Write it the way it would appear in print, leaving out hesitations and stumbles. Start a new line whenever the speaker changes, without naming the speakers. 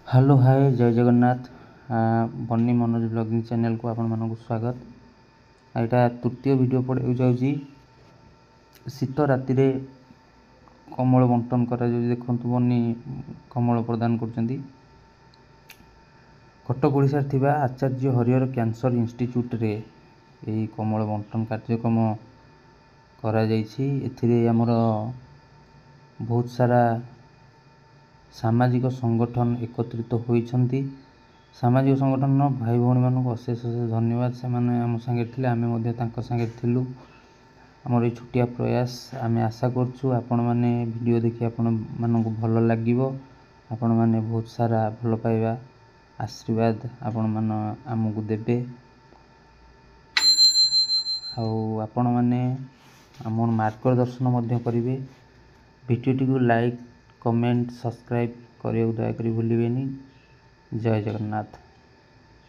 Hello hi जय जगन्नाथ। बन्नी Manoj blogging channel को आपण मानक स्वागत। यहाँ तृतीय वीडियो पड़े जाऊँगी शीत राति कमल बंटन कर देखु बन्नी कमल प्रदान कर कटक ओडिशा थिबा आचार्य हरिहर कैंसर इंस्टीट्यूट रे यही कमल बंटन कार्यक्रम करा जायछि। एथिरे हमर बहुत सारा सामाजिक संगठन एकत्रित होइछन्ति। सामाजिक संगठन भाई भौणी मानक अशेष अशेष धन्यवाद। से माने आम संगे थिले, आमे मध्ये तांको संगे थिलु। आमर ये छुटिया प्रयास आमे आशा करछु आपण माने वीडियो देखि आपण मानक भल लागिवो। आपण माने बहुत सारा भल पाइबा आशीर्वाद आपण मान आमको देबे। आपण माने आमर मार्गदर्शन मध्य करिवे। वीडियोटी को लाइक कमेंट सब्सक्राइब करियो दया करी भूलिबेनी। जय जगन्नाथ।